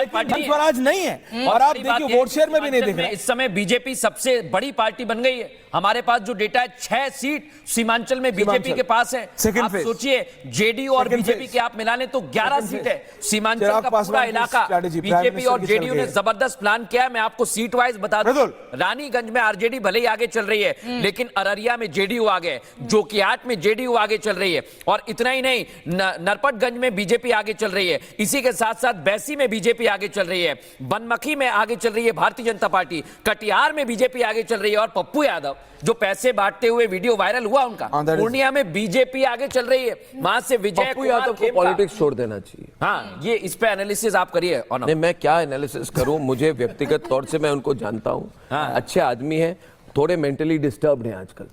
Party Swaraj नहीं है और आप देखिए वोट शेयर में भी नहीं देख रहे। इस समय बीजेपी सबसे बड़ी पार्टी बन गई है। हमारे पास जो डेटा है 6 सीट सीमांचल में बीजेपी के पास है। आप सोचिए जेडीयू और बीजेपी के आप मिला लें तो 11 सीट है। सीमांचल का पूरा इलाका बीजेपी और जेडीयू ने जबरदस्त प्लान किया है। मैं आपको सीट वाइज बता दूं, रानीगंज में आरजेडी भले ही आगे चल रही है लेकिन अररिया में जेडीयू आगे, जोकियाट में जेडीयू आगे चल रही है और इतना ही नहीं नरपतगंज में बीजेपी आगे चल रही है। इसी के साथ साथ बैसी में बीजेपी आगे चल रही है, बनमखी में आगे चल रही है भारतीय जनता पार्टी, कटिहार में बीजेपी आगे चल रही है और पप्पू यादव जो पैसे बांटते हुए वीडियो वायरल हुआ उनका, पूर्णिया में बीजेपी आगे चल रही है। वहां से विजय पप्पू यादव को पॉलिटिक्स छोड़ देना चाहिए। हाँ, ये इस पे एनालिसिस आप करिए। नहीं, मैं क्या एनालिसिस करूं, मुझे व्यक्तिगत तौर से मैं उनको जानता हूं। अच्छे आदमी हैं, थोड़े मेंटली डिस्टर्ब्ड हैं आजकल।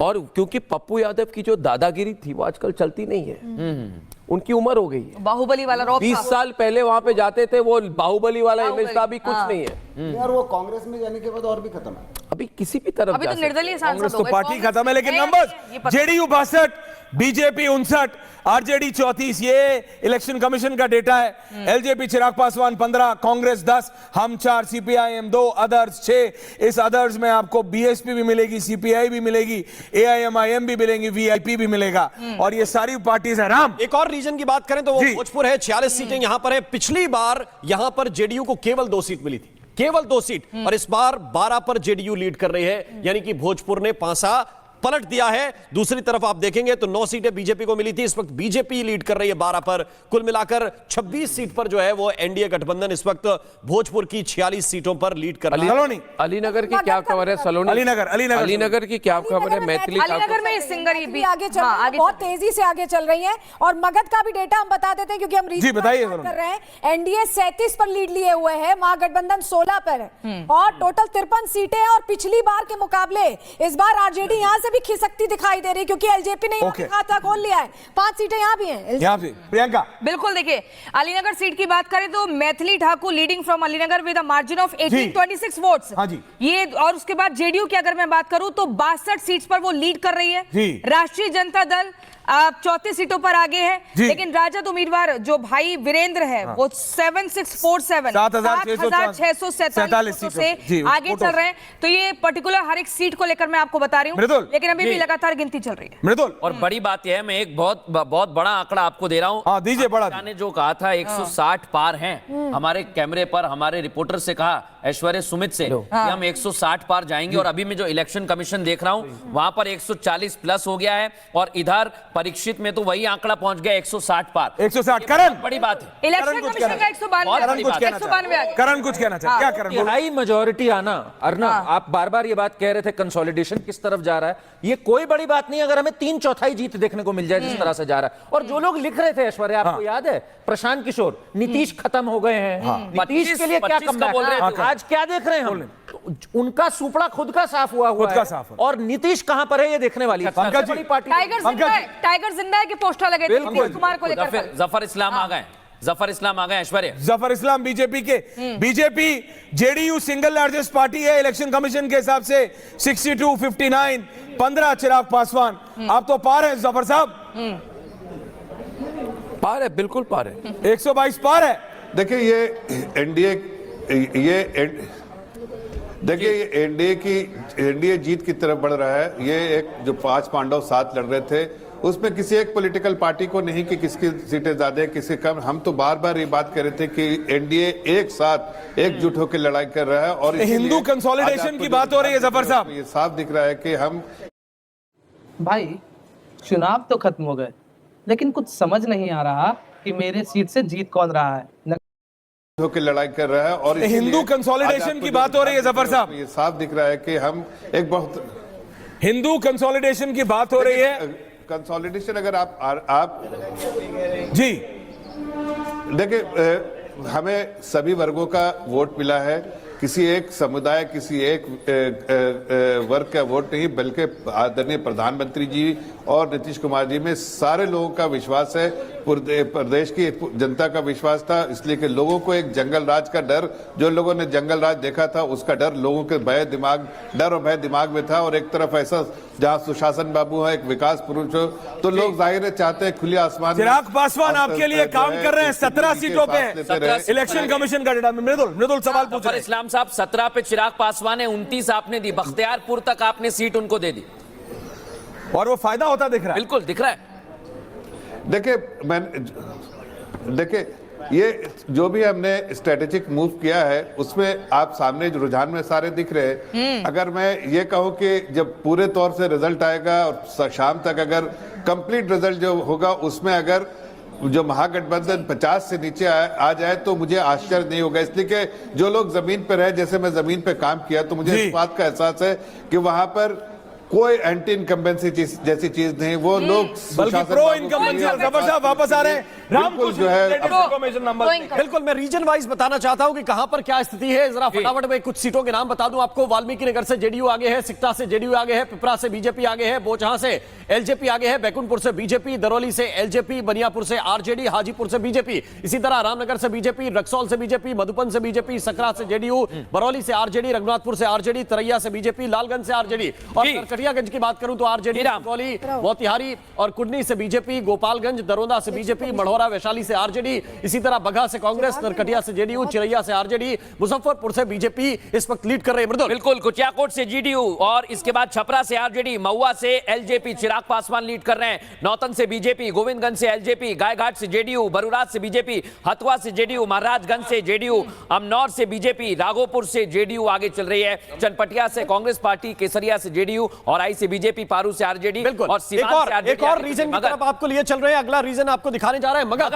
और क्योंकि पप्पू यादव की जो दादागिरी थी वो आजकल चलती नहीं है। उनकी उम्र हो गई है। बाहुबली वाला रोब 20 साल पहले वहां पे जाते थे, वो बाहुबली वाला इमेज था, अभी कुछ नहीं है। यार वो कांग्रेस में जाने के बाद और भी खत्म है। अभी किसी भी तरफ अभी तो निर्दलीय सांसद हो गए। पार्टी खत्म है लेकिन नंबर्स जेडीयू 62, बीजेपी 59, आरजेडी 34। ये इलेक्शन कमीशन का डेटा है। एलजेपी चिराग पासवान 15, कांग्रेस 10, हम 4, सीपीआईएम 2, अदर्स 6। इस अदर्स में आपको बीएसपी भी मिलेगी, सीपीआई भी मिलेगी, एआईएमआईएम भी मिलेंगी, वीआईपी भी मिलेगा और ये सारी पार्टीज है। राम, एक और रीजन की बात करें तो वो भोजपुर है। 46 सीटें यहां पर है। पिछली बार यहां पर जेडीयू को केवल 2 सीट मिली थी, केवल 2 सीट, और इस बार 12 पर जेडीयू लीड कर रही है, यानी कि भोजपुर ने पांसा पलट दिया है। दूसरी तरफ आप देखेंगे तो 9 सीटें बीजेपी को मिली थी, इस वक्त बीजेपी लीड कर रही है 12 पर। कुल मिलाकर 26 सीट पर जो है वो एनडीए गठबंधन इस वक्त भोजपुर की 46 सीटों पर लीड कर रही है। अलीनगर की क्या खबर है? सलोनी, अलीनगर की क्या खबर है? मैथिली अलीनगर में सिंगर भी आगे चल रही है, बहुत तेजी से आगे चल रही है। और मगध का भी डेटा हम बता देते हैं क्योंकि हम जी बताइए कर रहे हैं। एनडीए 37 पर लीड लिए हुए है, महागठबंधन 16 पर है और टोटल 53 सीटें हैं। और पिछली बार के मुकाबले इस बार आरजेडी यहां से भी खिसकती दिखाई दे रही क्योंकि एलजेपी ने खाता खोल लिया है। 5 सीटें यहाँ भी हैं। यहाँ पे प्रियंका, बिल्कुल देखिए, अलीनगर सीट की बात करें तो Maithili Thakur leading from Alinagar with a margin of 1826 votes. हाँ जी। ये और उसके बाद जेडीयू की अगर मैं बात करूं तो 62 सीट्स पर वो लीड कर रही है। राष्ट्रीय जनता दल 34 सीटों पर आगे है, लेकिन राजद उम्मीदवार जो भाई वीरेंद्र है वो 7647 7647 से आगे चल रहे हैं। तो ये पर्टिकुलर हर एक सीट को लेकर मैं आपको बता रही हूँ, लेकिन अभी भी लगातार गिनती चल रही है। मृदुल, और बड़ी बात यह है, मैं एक बहुत बड़ा आंकड़ा आपको दे रहा हूँ। हाँ, दीजिए बड़ा। ने जो कहा था 160 पार हैं, हमारे कैमरे पर हमारे रिपोर्टर से कहा, ऐश्वर्य सुमित से, कि हम 160 पार जाएंगे। और अभी मैं जो इलेक्शन कमीशन देख रहा हूँ वहां पर 140 प्लस हो गया है और इधर परीक्षित में तो वही आंकड़ा पहुंच गया 160 पार। 160 करण, बड़ी बात है। इलेक्शन कमीशन का 192 करण कुछ कहना चाहते क्या? करण, हाई मेजॉरिटी आना। अर्नब, आप बार बार ये बात कह रहे थे कंसोलिडेशन किस तरफ जा रहा है, ये कोई बड़ी बात नहीं अगर हमें 3/4 जीत देखने को मिल जाए जिस तरह से जा रहा है। और जो लोग लिख रहे थे ऐश्वर्य, आपको याद है, प्रशांत किशोर, नीतीश खत्म हो गए हैं, नीतीश के लिए क्या कमबैक बोल रहे हैं, आज क्या देख रहे हैं हम? उनका सुपड़ा खुद का साफ हुआ है और नीतीश कहां पर है ये देखने वाली है। बड़ी पार्टी टाइगर जिंदा है कि पोस्टर लगे थे नीतीश कुमार को लेकर। जफर इस्लाम आ गए, जफर इस्लाम आ गए। ऐश्वर्य, जफर इस्लाम बीजेपी के। BJP JDU single largest party है इलेक्शन कमीशन के हिसाब से 62, 59, 15 चिराग पासवान। आप तो पार है जफर साहब, पार है, बिल्कुल पार है, 122 पार है। देखिए ये एनडीए जीत की तरफ बढ़ रहा है। ये एक जो 5 पांडव साथ लड़ रहे थे उसमें किसी एक पॉलिटिकल पार्टी को नहीं कि किसकी सीटें ज्यादा है किसकी कम। हम तो बार बार ये बात कर रहे थे कि एनडीए एक साथ एकजुट होकर लड़ाई कर रहा है। और हिंदू कंसोलिडेशन की बात हो रही है जफर साहब, ये साफ दिख रहा है कि हम भाई चुनाव तो खत्म हो गए लेकिन कुछ समझ नहीं आ रहा कि मेरे सीट से जीत कौन रहा है। होकर लड़ाई कर रहा है और हिंदू कंसोलिडेशन की बात हो रही है जफर साहब, ये साफ दिख रहा है कि हम एक बहुत हिंदू कंसोलिडेशन की बात हो रही है। कंसोलिडेशन अगर आप जी देखिए, हमें सभी वर्गों का वोट मिला है, किसी एक समुदाय किसी एक वर्ग का वोट नहीं, बल्कि आदरणीय प्रधानमंत्री जी और नीतीश कुमार जी में सारे लोगों का विश्वास है। प्रदेश की जनता का विश्वास था, इसलिए कि लोगों को एक जंगल राज का डर, जो लोगों ने जंगल राज देखा था उसका डर लोगों के डर और भय दिमाग में था। और एक तरफ ऐसा जहां सुशासन बाबू है, एक विकास पुरुष हो, तो लोग जाहिर है चाहते हैं खुले आसमान में। चिराग पासवान आपके लिए काम कर रहे हैं 17 सीटों पे। इलेक्शन कमीशन का डेटा। मृदुल सवाल पूछ रहे हैं। इस्लाम साहब 17 पे चिराग पासवान है, 29 आपने दी, बख्तियारपुर तक आपने सीट उनको दे दी और वो फायदा होता दिख रहा है। बिल्कुल दिख रहा है। देखिए ये जो भी हमने स्ट्रेटेजिक मूव किया है उसमें आप सामने जो रुझान में सारे दिख रहे हैं। अगर मैं ये कहूं कि जब पूरे तौर से रिजल्ट आएगा और शाम तक अगर कंप्लीट रिजल्ट जो होगा उसमें अगर जो महागठबंधन 50 से नीचे आ जाए तो मुझे आश्चर्य नहीं होगा, इसलिए कि जो लोग जमीन पर रहे, जैसे मैं जमीन पे काम किया तो मुझे इस बात का एहसास है कि वहां पर कोई एंटी इनकम्बेंसी जैसी चीज नहीं, वो लोग बल्कि प्रो इनकम्बेंसी। साहब वापस आ रहे हैं। बिल्कुल जो है बिल्कुल मैं रीजन वाइज बताना चाहता हूं कि कहां पर क्या स्थिति है। जरा फटाफट में कुछ सीटों के नाम बता दूं आपको। वाल्मीकि नगर से जेडीयू आगे है, सिकटा से जेडीयू आगे है, पिपरा से बीजेपी आगे है, बोचहां से एलजेपी आगे है, बैकुंठपुर से बीजेपी, दरौली से एलजेपी, बनियापुर से आरजेडी, हाजीपुर से बीजेपी, इसी तरह रामनगर से बीजेपी, रक्सौल से बीजेपी, मधुबन से बीजेपी, सकरा से जेडीयू, बरौली से आरजेडी, रघुनाथपुर से आरजेडी, तरैया से बीजेपी, लालगंज से आरजेडी और नरकटियागंज की बात करूं तो आरजेडी, कोली, मोतिहारी और कुडनी से बीजेपी, गोपालगंज, दरोदा से बीजेपी, मढ़ौरा वैशाली से आरजेडी, इसी तरह बघा से कांग्रेस, नरकटिया से जेडीयू, चिरैया से आरजेडी, मुजफ्फरपुर से बीजेपी इस वक्त लीड कर रहे हैं। बिल्कुल कुचियाकोट से जेडीयू और इसके बाद छपरा से आरजेडी, महुआ से एलजेपी, चिराग पासवान लीड कर रहे हैं, नौतन से बीजेपी, गोविंदगंज से एलजेपी, गायघाट से जेडीयू, बरुराज से बीजेपी, हथुआ से जेडीयू, महाराजगंज से जेडीयू, अमनौर से बीजेपी, राघोपुर से जेडीयू आगे चल रही है, चनपटिया से कांग्रेस पार्टी, केसरिया से जेडीयू और आई से बीजेपी, पारू से आरजेडी बिल्कुल और एक और रीजन की तरफ आपको लिए चल रहे हैं। अगला रीजन आपको दिखाने जा रहे हैं मगध।